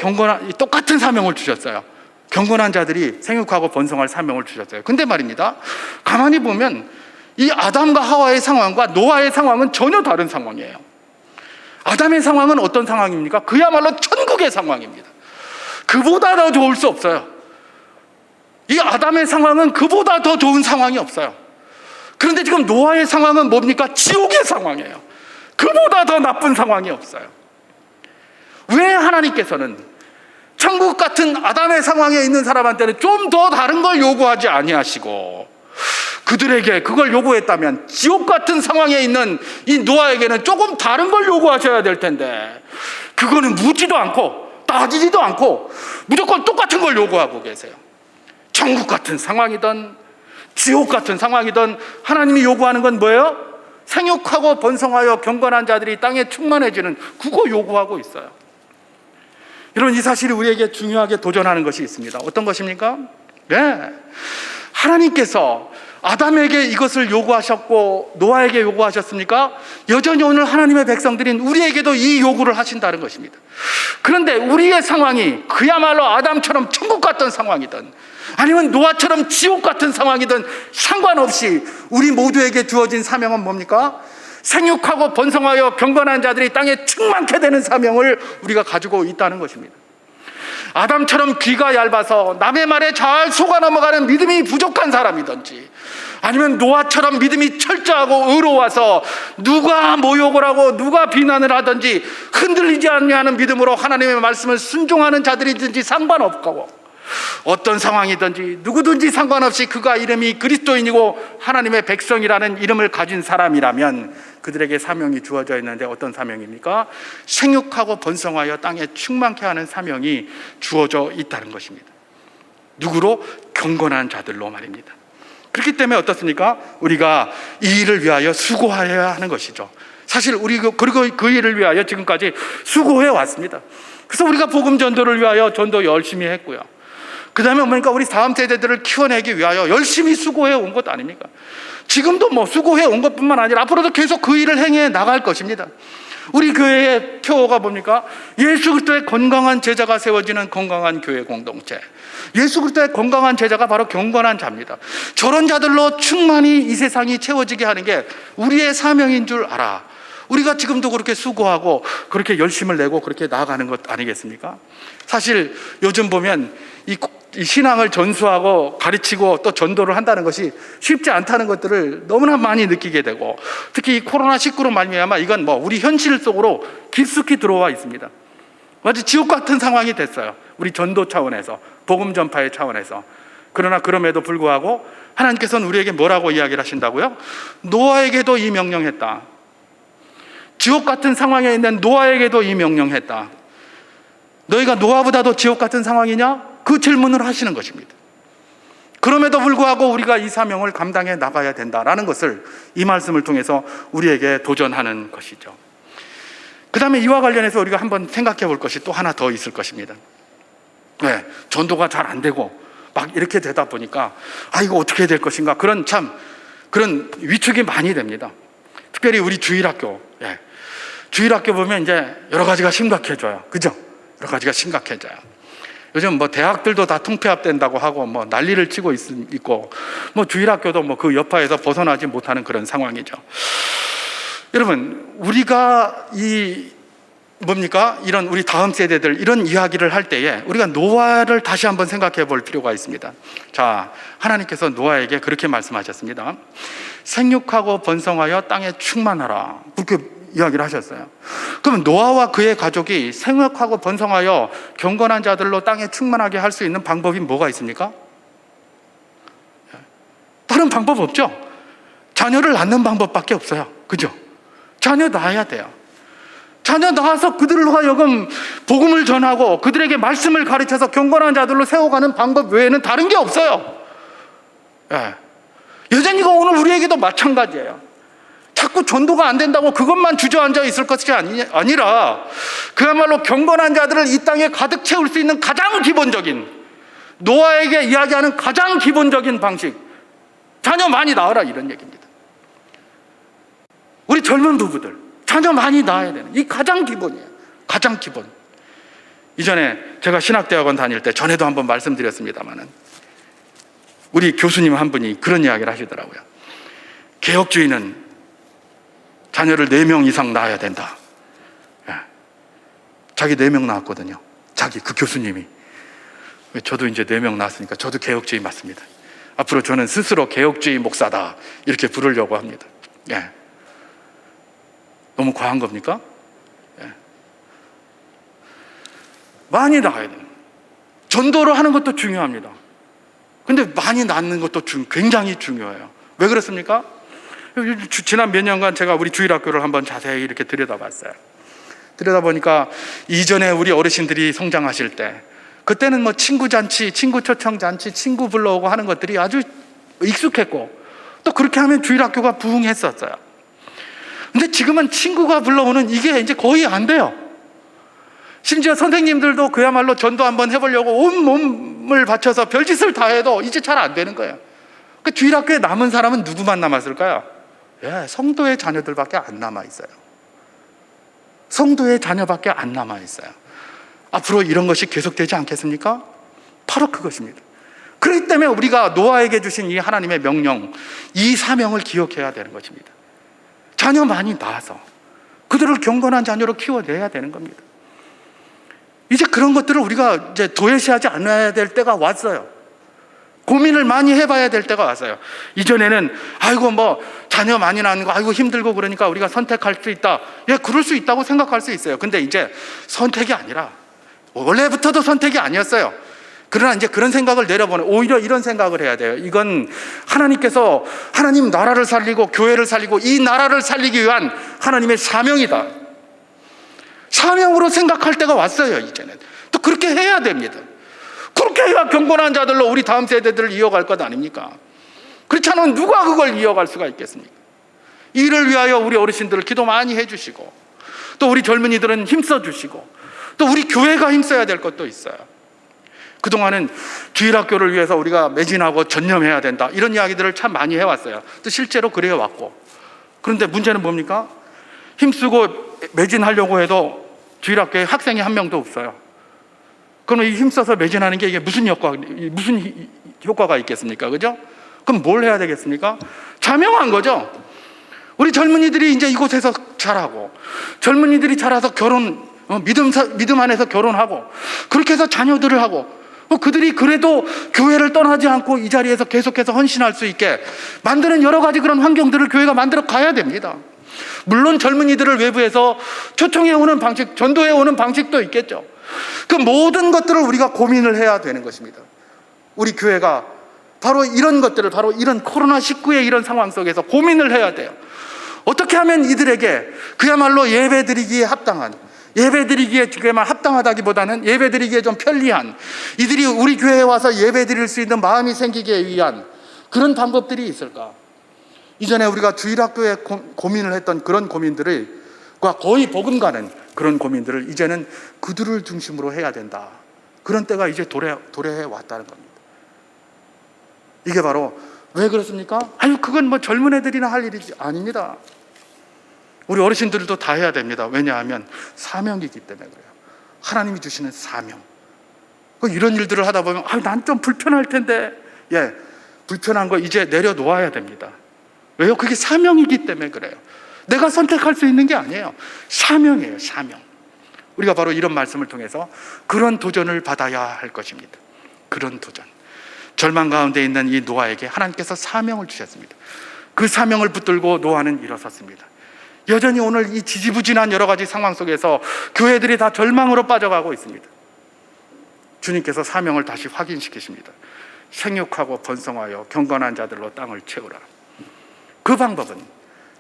똑같은 사명을 주셨어요. 경건한 자들이 생육하고 번성할 사명을 주셨어요. 근데 말입니다, 가만히 보면 이 아담과 하와의 상황과 노아의 상황은 전혀 다른 상황이에요. 아담의 상황은 어떤 상황입니까? 그야말로 천국의 상황입니다. 그보다 더 좋을 수 없어요. 이 아담의 상황은 그보다 더 좋은 상황이 없어요. 그런데 지금 노아의 상황은 뭡니까? 지옥의 상황이에요. 그보다 더 나쁜 상황이 없어요. 왜 하나님께서는 천국 같은 아담의 상황에 있는 사람한테는 좀 더 다른 걸 요구하지 아니하시고 그들에게 그걸 요구했다면 지옥 같은 상황에 있는 이 노아에게는 조금 다른 걸 요구하셔야 될 텐데 그거는 묻지도 않고 따지지도 않고 무조건 똑같은 걸 요구하고 계세요. 천국 같은 상황이든 지옥 같은 상황이든 하나님이 요구하는 건 뭐예요? 생육하고 번성하여 경건한 자들이 땅에 충만해지는, 그거 요구하고 있어요. 여러분, 이 사실이 우리에게 중요하게 도전하는 것이 있습니다. 어떤 것입니까? 네, 하나님께서 아담에게 이것을 요구하셨고 노아에게 요구하셨습니까? 여전히 오늘 하나님의 백성들인 우리에게도 이 요구를 하신다는 것입니다. 그런데 우리의 상황이 그야말로 아담처럼 천국 같던 상황이든 아니면 노아처럼 지옥 같은 상황이든 상관없이 우리 모두에게 주어진 사명은 뭡니까? 생육하고 번성하여 경건한 자들이 땅에 충만케 되는 사명을 우리가 가지고 있다는 것입니다. 아담처럼 귀가 얇아서 남의 말에 잘 속아 넘어가는 믿음이 부족한 사람이든지 아니면 노아처럼 믿음이 철저하고 의로워서 누가 모욕을 하고 누가 비난을 하든지 흔들리지 않는 믿음으로 하나님의 말씀을 순종하는 자들이든지 상관없고 어떤 상황이든지 누구든지 상관없이 그가 이름이 그리스도인이고 하나님의 백성이라는 이름을 가진 사람이라면 그들에게 사명이 주어져 있는데 어떤 사명입니까? 생육하고 번성하여 땅에 충만케 하는 사명이 주어져 있다는 것입니다. 누구로? 경건한 자들로 말입니다. 그렇기 때문에 어떻습니까? 우리가 이 일을 위하여 수고하여야 하는 것이죠. 사실 그리고 그 일을 위하여 지금까지 수고해 왔습니다. 그래서 우리가 복음 전도를 위하여 전도 열심히 했고요. 그 다음에 뭡니까? 우리 다음 세대들을 키워내기 위하여 열심히 수고해 온 것 아닙니까? 지금도 수고해 온 것뿐만 아니라 앞으로도 계속 그 일을 행해 나갈 것입니다. 우리 교회의 표어가 뭡니까? 예수 그리스도의 건강한 제자가 세워지는 건강한 교회 공동체. 예수 그리스도의 건강한 제자가 바로 경건한 자입니다. 저런 자들로 충만히 이 세상이 채워지게 하는 게 우리의 사명인 줄 알아. 우리가 지금도 그렇게 수고하고 그렇게 열심을 내고 그렇게 나아가는 것 아니겠습니까? 사실 요즘 보면 이 이 신앙을 전수하고 가르치고 또 전도를 한다는 것이 쉽지 않다는 것들을 너무나 많이 느끼게 되고, 특히 이 코로나19로 말미암아 이건 뭐 우리 현실 속으로 깊숙이 들어와 있습니다. 마치 지옥 같은 상황이 됐어요. 우리 전도 차원에서, 복음 전파의 차원에서. 그러나 그럼에도 불구하고 하나님께서는 우리에게 뭐라고 이야기를 하신다고요? 노아에게도 이 명령했다. 지옥 같은 상황에 있는 노아에게도 이 명령했다. 너희가 노아보다도 지옥 같은 상황이냐? 그 질문을 하시는 것입니다. 그럼에도 불구하고 우리가 이 사명을 감당해 나가야 된다라는 것을 이 말씀을 통해서 우리에게 도전하는 것이죠. 그 다음에 이와 관련해서 우리가 한번 생각해 볼 것이 또 하나 더 있을 것입니다. 네, 전도가 잘 안 되고 막 이렇게 되다 보니까 이거 어떻게 될 것인가, 그런 위축이 많이 됩니다. 특별히 우리 주일학교, 주일학교 보면 이제 여러 가지가 심각해져요. 그죠? 여러 가지가 심각해져요. 요즘 뭐 대학들도 다 통폐합된다고 하고 뭐 난리를 치고 있고, 뭐 주일학교도 뭐 그 여파에서 벗어나지 못하는 그런 상황이죠. 여러분, 우리가 이런 우리 다음 세대들 이런 이야기를 할 때에 우리가 노아를 다시 한번 생각해 볼 필요가 있습니다. 자, 하나님께서 노아에게 그렇게 말씀하셨습니다. 생육하고 번성하여 땅에 충만하라, 그렇게 이야기를 하셨어요. 그러면 노아와 그의 가족이 생육하고 번성하여 경건한 자들로 땅에 충만하게 할 수 있는 방법이 뭐가 있습니까? 다른 방법 없죠. 자녀를 낳는 방법밖에 없어요. 그죠? 자녀 낳아야 돼요. 자녀 낳아서 그들로 하여금 복음을 전하고 그들에게 말씀을 가르쳐서 경건한 자들로 세워가는 방법 외에는 다른 게 없어요. 여전히 이거 오늘 우리에게도 마찬가지예요. 자꾸 전도가 안 된다고 그것만 주저앉아 있을 것이 아니라 그야말로 경건한 자들을 이 땅에 가득 채울 수 있는 가장 기본적인, 노아에게 이야기하는 가장 기본적인 방식, 자녀 많이 낳으라, 이런 얘기입니다. 우리 젊은 부부들 자녀 많이 낳아야 되는, 이 가장 기본이에요. 가장 기본. 이전에 제가 신학대학원 다닐 때 전에도 한번 말씀드렸습니다마는 우리 교수님 한 분이 그런 이야기를 하시더라고요. 개혁주의는 자녀를 4명 이상 낳아야 된다. 자기 4명 낳았거든요. 그 교수님이. 저도 이제 4명 낳았으니까 저도 개혁주의 맞습니다. 앞으로 저는 스스로 개혁주의 목사다, 이렇게 부르려고 합니다. 너무 과한 겁니까? 많이 낳아야 돼요. 전도를 하는 것도 중요합니다. 근데 많이 낳는 것도 굉장히 중요해요. 왜 그렇습니까? 지난 몇 년간 제가 우리 주일학교를 한번 자세히 이렇게 들여다봤어요. 들여다보니까 이전에 우리 어르신들이 성장하실 때, 그때는 뭐 친구 잔치, 친구 초청 잔치, 친구 불러오고 하는 것들이 아주 익숙했고, 또 그렇게 하면 주일학교가 부흥했었어요. 근데 지금은 친구가 불러오는 이게 이제 거의 안 돼요. 심지어 선생님들도 그야말로 전도 한번 해보려고 온 몸을 바쳐서 별짓을 다 해도 이제 잘 안 되는 거예요. 그 주일학교에 남은 사람은 누구만 남았을까요? 성도의 자녀들밖에 안 남아있어요. 성도의 자녀밖에 안 남아있어요. 앞으로 이런 것이 계속되지 않겠습니까? 바로 그것입니다. 그렇기 때문에 우리가 노아에게 주신 이 하나님의 명령, 이 사명을 기억해야 되는 것입니다. 자녀 많이 낳아서 그들을 경건한 자녀로 키워내야 되는 겁니다. 이제 그런 것들을 우리가 이제 도외시하지 않아야 될 때가 왔어요. 고민을 많이 해봐야 될 때가 왔어요. 이전에는 자녀 많이 낳는 거 힘들고 그러니까 우리가 선택할 수 있다. 그럴 수 있다고 생각할 수 있어요. 근데 이제 선택이 아니라, 원래부터도 선택이 아니었어요. 그러나 이제 그런 생각을 내려보는, 오히려 이런 생각을 해야 돼요. 이건 하나님께서 하나님 나라를 살리고 교회를 살리고 이 나라를 살리기 위한 하나님의 사명이다. 사명으로 생각할 때가 왔어요. 이제는 또 그렇게 해야 됩니다. 그렇게 해야 경건한 자들로 우리 다음 세대들을 이어갈 것 아닙니까? 그렇지 않으면 누가 그걸 이어갈 수가 있겠습니까? 이를 위하여 우리 어르신들을 기도 많이 해주시고, 또 우리 젊은이들은 힘써 주시고, 또 우리 교회가 힘써야 될 것도 있어요. 그동안은 주일학교를 위해서 우리가 매진하고 전념해야 된다, 이런 이야기들을 참 많이 해왔어요. 또 실제로 그래야 왔고, 그런데 문제는 뭡니까? 힘쓰고 매진하려고 해도 주일학교에 학생이 한 명도 없어요. 그럼 이 힘써서 매진하는 게 이게 무슨 효과가 있겠습니까? 그죠? 그럼 뭘 해야 되겠습니까? 자명한 거죠. 우리 젊은이들이 이제 이곳에서 자라고, 젊은이들이 자라서 믿음 안에서 결혼하고, 그렇게 해서 자녀들을 하고, 그들이 그래도 교회를 떠나지 않고 이 자리에서 계속해서 헌신할 수 있게 만드는 여러 가지 그런 환경들을 교회가 만들어 가야 됩니다. 물론 젊은이들을 외부에서 초청해 오는 방식, 전도해 오는 방식도 있겠죠. 그 모든 것들을 우리가 고민을 해야 되는 것입니다. 우리 교회가 바로 이런 것들을, 바로 이런 코로나19의 이런 상황 속에서 고민을 해야 돼요. 어떻게 하면 이들에게 그야말로 예배드리기에 합당한, 예배드리기에 그야말로 합당하다기보다는 예배드리기에 좀 편리한, 이들이 우리 교회에 와서 예배드릴 수 있는 마음이 생기기 위한 그런 방법들이 있을까? 이전에 우리가 주일학교에 고민을 했던 그런 고민들과 거의 복음가는 그런 고민들을 이제는 그들을 중심으로 해야 된다. 그런 때가 이제 도래해 왔다는 겁니다. 이게 바로 왜 그렇습니까? 아유, 그건 뭐 젊은 애들이나 할 일이지. 아닙니다. 우리 어르신들도 다 해야 됩니다. 왜냐하면 사명이기 때문에 그래요. 하나님이 주시는 사명. 이런 일들을 하다 보면 난 좀 불편할 텐데, 불편한 거 이제 내려놓아야 됩니다. 왜요? 그게 사명이기 때문에 그래요. 내가 선택할 수 있는 게 아니에요. 사명이에요, 사명. 우리가 바로 이런 말씀을 통해서 그런 도전을 받아야 할 것입니다. 그런 도전. 절망 가운데 있는 이 노아에게 하나님께서 사명을 주셨습니다. 그 사명을 붙들고 노아는 일어섰습니다. 여전히 오늘 이 지지부진한 여러 가지 상황 속에서 교회들이 다 절망으로 빠져가고 있습니다. 주님께서 사명을 다시 확인시키십니다. 생육하고 번성하여 경건한 자들로 땅을 채우라. 그 방법은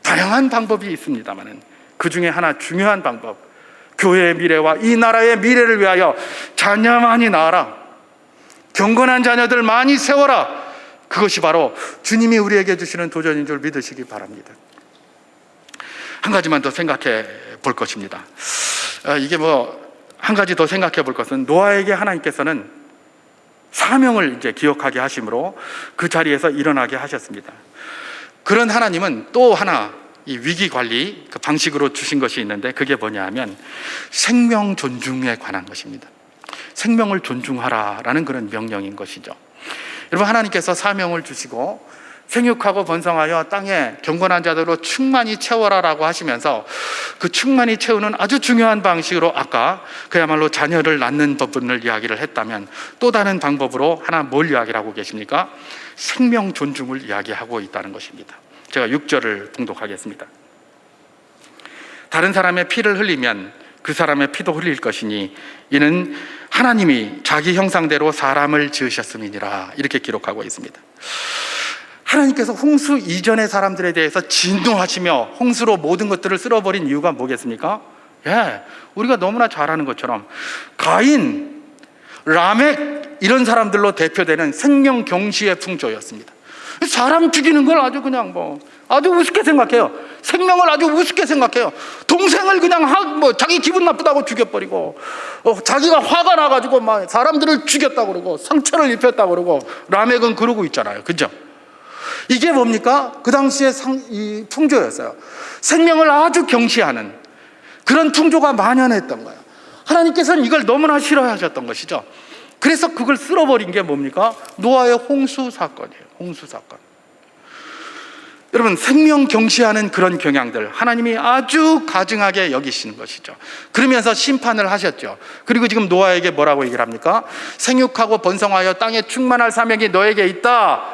다양한 방법이 있습니다만 그 중에 하나 중요한 방법, 교회의 미래와 이 나라의 미래를 위하여 자녀 많이 낳아라, 경건한 자녀들 많이 세워라. 그것이 바로 주님이 우리에게 주시는 도전인 줄 믿으시기 바랍니다. 한 가지만 더 생각해 볼 것입니다. 이게 한 가지 더 생각해 볼 것은 노아에게 하나님께서는 사명을 이제 기억하게 하심으로 그 자리에서 일어나게 하셨습니다. 그런 하나님은 또 하나 이 위기 관리 그 방식으로 주신 것이 있는데 그게 뭐냐 하면 생명 존중에 관한 것입니다. 생명을 존중하라라는 그런 명령인 것이죠. 여러분, 하나님께서 사명을 주시고 생육하고 번성하여 땅에 경건한 자들로 충만히 채워라라고 하시면서 그 충만히 채우는 아주 중요한 방식으로 아까 그야말로 자녀를 낳는 부분을 이야기를 했다면 또 다른 방법으로 하나 뭘 이야기를 하고 계십니까? 생명 존중을 이야기하고 있다는 것입니다. 제가 6절을 봉독하겠습니다. 다른 사람의 피를 흘리면 그 사람의 피도 흘릴 것이니 이는 하나님이 자기 형상대로 사람을 지으셨음이니라. 이렇게 기록하고 있습니다. 하나님께서 홍수 이전의 사람들에 대해서 진노하시며 홍수로 모든 것들을 쓸어버린 이유가 뭐겠습니까? 우리가 너무나 잘 아는 것처럼 가인, 라멕 이런 사람들로 대표되는 생명 경시의 풍조였습니다. 사람 죽이는 걸 아주 그냥 아주 우습게 생각해요. 생명을 아주 우습게 생각해요. 동생을 그냥 자기 기분 나쁘다고 죽여버리고, 자기가 화가 나가지고 막 사람들을 죽였다고 그러고 상처를 입혔다고 그러고 라멕은 그러고 있잖아요. 그죠? 이게 뭡니까? 그 당시의 이 풍조였어요. 생명을 아주 경시하는 그런 풍조가 만연했던 거예요. 하나님께서는 이걸 너무나 싫어하셨던 것이죠. 그래서 그걸 쓸어버린 게 뭡니까? 노아의 홍수 사건이에요. 홍수 사건. 여러분, 생명 경시하는 그런 경향들 하나님이 아주 가증하게 여기시는 것이죠. 그러면서 심판을 하셨죠. 그리고 지금 노아에게 뭐라고 얘기를 합니까? 생육하고 번성하여 땅에 충만할 사명이 너에게 있다.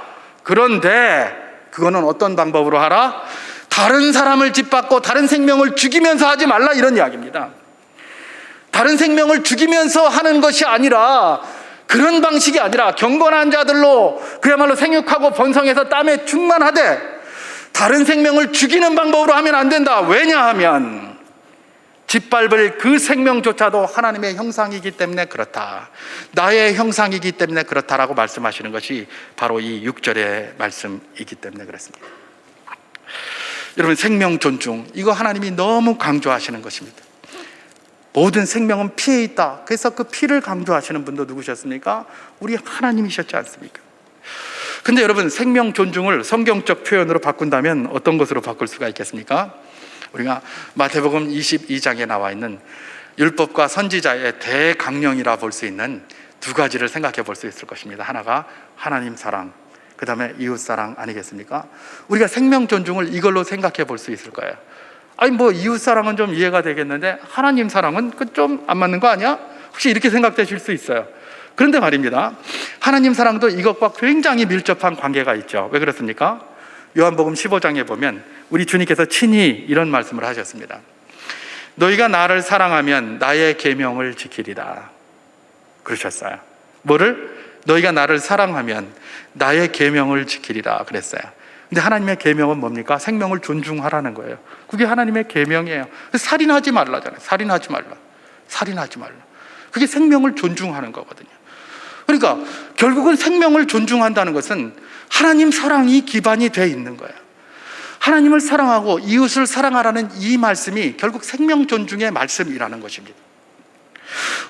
그런데 그거는 어떤 방법으로 하라? 다른 사람을 짓밟고 다른 생명을 죽이면서 하지 말라, 이런 이야기입니다. 다른 생명을 죽이면서 하는 것이 아니라, 그런 방식이 아니라 경건한 자들로 그야말로 생육하고 번성해서 땀에 충만하되 다른 생명을 죽이는 방법으로 하면 안 된다. 왜냐하면 짓밟을 그 생명조차도 하나님의 형상이기 때문에 그렇다. 나의 형상이기 때문에 그렇다라고 말씀하시는 것이 바로 이 6절의 말씀이기 때문에 그렇습니다. 여러분, 생명 존중, 이거 하나님이 너무 강조하시는 것입니다. 모든 생명은 피에 있다. 그래서 그 피를 강조하시는 분도 누구셨습니까? 우리 하나님이셨지 않습니까? 근데 여러분, 생명 존중을 성경적 표현으로 바꾼다면 어떤 것으로 바꿀 수가 있겠습니까? 우리가 마태복음 22장에 나와 있는 율법과 선지자의 대강령이라 볼 수 있는 두 가지를 생각해 볼 수 있을 것입니다. 하나가 하나님 사랑, 그 다음에 이웃 사랑 아니겠습니까? 우리가 생명 존중을 이걸로 생각해 볼 수 있을 거예요. 이웃 사랑은 좀 이해가 되겠는데 하나님 사랑은 그 좀 안 맞는 거 아니야? 혹시 이렇게 생각되실 수 있어요. 그런데 말입니다, 하나님 사랑도 이것과 굉장히 밀접한 관계가 있죠. 왜 그렇습니까? 요한복음 15장에 보면 우리 주님께서 친히 이런 말씀을 하셨습니다. 너희가 나를 사랑하면 나의 계명을 지키리라 그러셨어요. 뭐를? 너희가 나를 사랑하면 나의 계명을 지키리라 그랬어요. 근데 하나님의 계명은 뭡니까? 생명을 존중하라는 거예요. 그게 하나님의 계명이에요. 살인하지 말라잖아요. 살인하지 말라. 살인하지 말라. 그게 생명을 존중하는 거거든요. 그러니까 결국은 생명을 존중한다는 것은 하나님 사랑이 기반이 돼 있는 거예요. 하나님을 사랑하고 이웃을 사랑하라는 이 말씀이 결국 생명 존중의 말씀이라는 것입니다.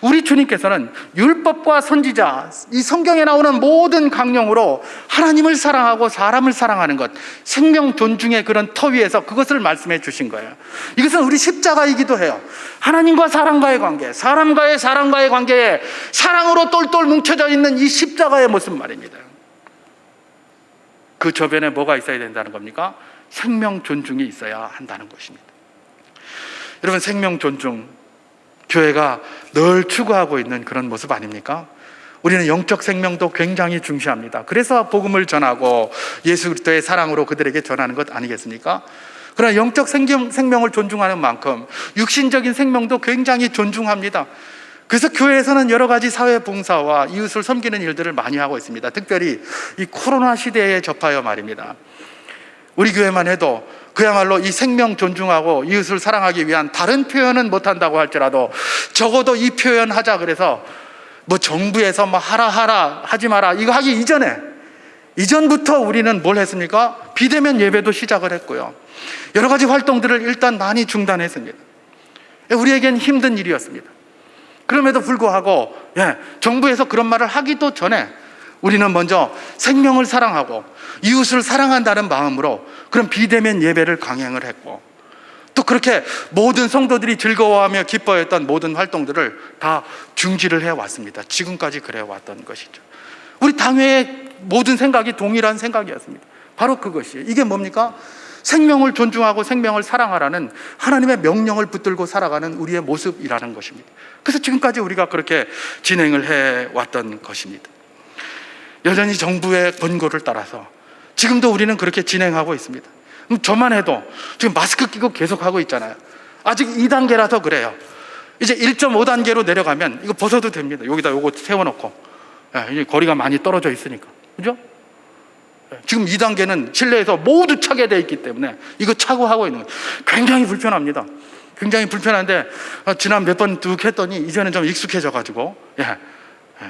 우리 주님께서는 율법과 선지자, 이 성경에 나오는 모든 강령으로 하나님을 사랑하고 사람을 사랑하는 것, 생명 존중의 그런 터 위에서 그것을 말씀해 주신 거예요. 이것은 우리 십자가이기도 해요. 하나님과 사람과의 관계, 사람과의 사람과의 관계에 사랑으로 똘똘 뭉쳐져 있는 이 십자가의 모습 말입니다. 그 저변에 뭐가 있어야 된다는 겁니까? 생명 존중이 있어야 한다는 것입니다. 여러분, 생명 존중, 교회가 늘 추구하고 있는 그런 모습 아닙니까? 우리는 영적 생명도 굉장히 중시합니다. 그래서 복음을 전하고 예수 그리스도의 사랑으로 그들에게 전하는 것 아니겠습니까? 그러나 영적 생명을 존중하는 만큼 육신적인 생명도 굉장히 존중합니다. 그래서 교회에서는 여러 가지 사회 봉사와 이웃을 섬기는 일들을 많이 하고 있습니다. 특별히 이 코로나 시대에 접하여 말입니다. 우리 교회만 해도 그야말로 이 생명 존중하고 이웃을 사랑하기 위한 다른 표현은 못한다고 할지라도 적어도 이 표현 하자 그래서 뭐 정부에서 뭐 하라 하지 마라 이거 하기 이전부터 우리는 뭘 했습니까? 비대면 예배도 시작을 했고요. 여러 가지 활동들을 일단 많이 중단했습니다. 우리에겐 힘든 일이었습니다. 그럼에도 불구하고 정부에서 그런 말을 하기도 전에 우리는 먼저 생명을 사랑하고 이웃을 사랑한다는 마음으로 그런 비대면 예배를 강행을 했고, 또 그렇게 모든 성도들이 즐거워하며 기뻐했던 모든 활동들을 다 중지를 해왔습니다. 지금까지 그래왔던 것이죠. 우리 당회의 모든 생각이 동일한 생각이었습니다. 바로 그것이에요. 이게 뭡니까? 생명을 존중하고 생명을 사랑하라는 하나님의 명령을 붙들고 살아가는 우리의 모습이라는 것입니다. 그래서 지금까지 우리가 그렇게 진행을 해왔던 것입니다. 여전히 정부의 권고를 따라서 지금도 우리는 그렇게 진행하고 있습니다. 저만 해도 지금 마스크 끼고 계속 하고 있잖아요. 아직 2단계라서 그래요. 이제 1.5단계로 내려가면 이거 벗어도 됩니다. 여기다 요거 세워놓고 이제 거리가 많이 떨어져 있으니까, 그죠? 지금 2단계는 실내에서 모두 차게 돼 있기 때문에 이거 차고 하고 있는 거예요. 굉장히 불편합니다. 굉장히 불편한데 지난 몇 번 쭉 했더니 이제는 좀 익숙해져 가지고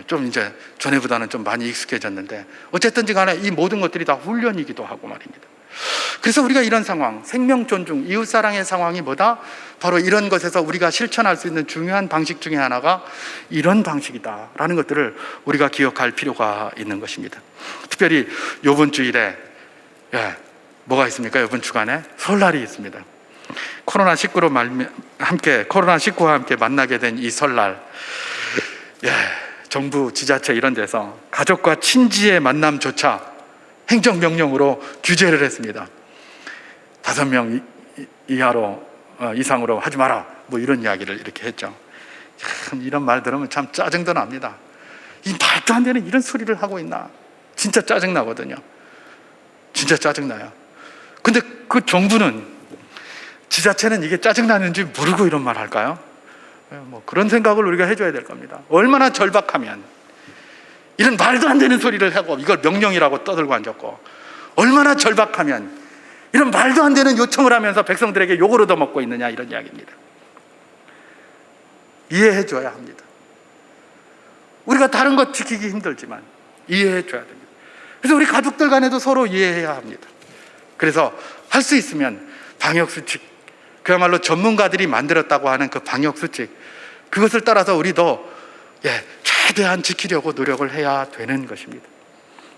좀 이제 전에보다는 좀 많이 익숙해졌는데, 어쨌든지 간에 이 모든 것들이 다 훈련이기도 하고 말입니다. 그래서 우리가 이런 상황, 생명 존중, 이웃사랑의 상황이 뭐다? 바로 이런 것에서 우리가 실천할 수 있는 중요한 방식 중에 하나가 이런 방식이다라는 것들을 우리가 기억할 필요가 있는 것입니다. 특별히 이번 주일에 뭐가 있습니까? 이번 주간에 설날이 있습니다. 코로나19와 함께 만나게 된 이 설날, 정부, 지자체 이런 데서 가족과 친지의 만남조차 행정명령으로 규제를 했습니다. 5명 이상으로 하지 마라, 뭐 이런 이야기를 이렇게 했죠. 참 이런 말 들으면 참 짜증도 납니다. 이 말도 안 되는 이런 소리를 하고 있나, 진짜 짜증나거든요. 진짜 짜증나요. 근데 그 정부는, 지자체는 이게 짜증나는지 모르고 이런 말 할까요? 뭐 그런 생각을 우리가 해줘야 될 겁니다. 얼마나 절박하면 이런 말도 안 되는 소리를 하고 이걸 명령이라고 떠들고 앉았고, 얼마나 절박하면 이런 말도 안 되는 요청을 하면서 백성들에게 욕을 얻어먹고 있느냐, 이런 이야기입니다. 이해해줘야 합니다. 우리가 다른 것 지키기 힘들지만 이해해줘야 됩니다. 그래서 우리 가족들 간에도 서로 이해해야 합니다. 그래서 할 수 있으면 방역수칙, 그야말로 전문가들이 만들었다고 하는 그 방역수칙, 그것을 따라서 우리도 최대한 지키려고 노력을 해야 되는 것입니다.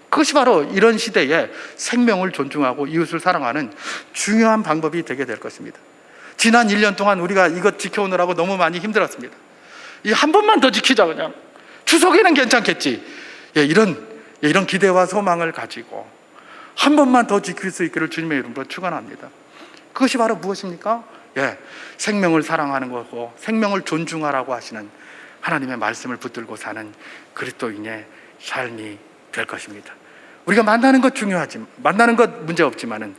그것이 바로 이런 시대에 생명을 존중하고 이웃을 사랑하는 중요한 방법이 되게 될 것입니다. 지난 1년 동안 우리가 이것 지켜오느라고 너무 많이 힘들었습니다. 한 번만 더 지키자, 그냥 추석에는 괜찮겠지, 이런 기대와 소망을 가지고 한 번만 더 지킬 수 있기를 주님의 이름으로 축원합니다. 그것이 바로 무엇입니까? 생명을 사랑하는 거고 생명을 존중하라고 하시는 하나님의 말씀을 붙들고 사는 그리스도인의 삶이 될 것입니다. 우리가 만나는 것 중요하지, 만나는 것 문제 없지만은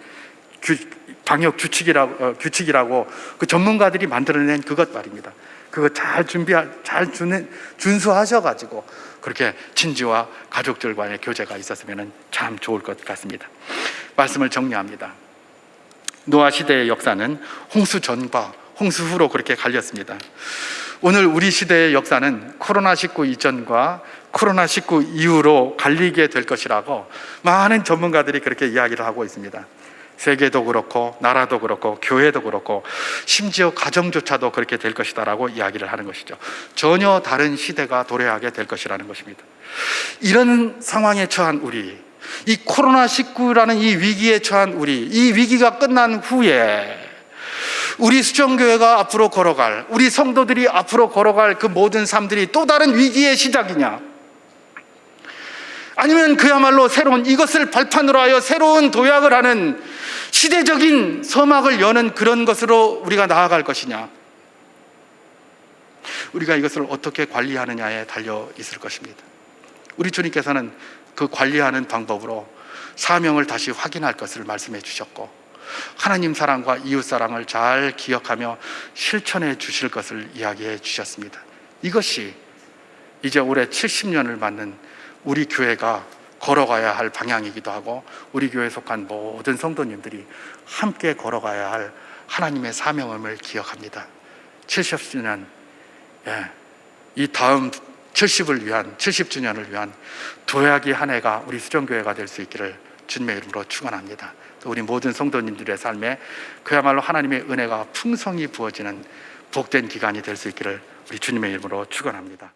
방역 규칙이라고 그 전문가들이 만들어낸 그것 말입니다. 그거 잘 준수하셔가지고 그렇게 친지와 가족들과의 교제가 있었으면 참 좋을 것 같습니다. 말씀을 정리합니다. 노아 시대의 역사는 홍수 전과 홍수 후로 그렇게 갈렸습니다. 오늘 우리 시대의 역사는 코로나19 이전과 코로나19 이후로 갈리게 될 것이라고 많은 전문가들이 그렇게 이야기를 하고 있습니다. 세계도 그렇고 나라도 그렇고 교회도 그렇고 심지어 가정조차도 그렇게 될 것이다라고 이야기를 하는 것이죠. 전혀 다른 시대가 도래하게 될 것이라는 것입니다. 이런 상황에 처한 우리, 이 코로나19라는 이 위기에 처한 우리, 이 위기가 끝난 후에 우리 수정교회가 앞으로 걸어갈, 우리 성도들이 앞으로 걸어갈 그 모든 삶들이 또 다른 위기의 시작이냐, 아니면 그야말로 새로운, 이것을 발판으로 하여 새로운 도약을 하는 시대적인 서막을 여는 그런 것으로 우리가 나아갈 것이냐, 우리가 이것을 어떻게 관리하느냐에 달려 있을 것입니다. 우리 주님께서는 그 관리하는 방법으로 사명을 다시 확인할 것을 말씀해 주셨고, 하나님 사랑과 이웃 사랑을 잘 기억하며 실천해 주실 것을 이야기해 주셨습니다. 이것이 이제 올해 70년을 맞는 우리 교회가 걸어가야 할 방향이기도 하고, 우리 교회에 속한 모든 성도님들이 함께 걸어가야 할 하나님의 사명임을 기억합니다. 70주년, 이 다음 70주년을 위한 도약의 한 해가 우리 수정교회가 될 수 있기를 주님의 이름으로 축원합니다. 또 우리 모든 성도님들의 삶에 그야말로 하나님의 은혜가 풍성히 부어지는 복된 기간이 될 수 있기를 우리 주님의 이름으로 축원합니다.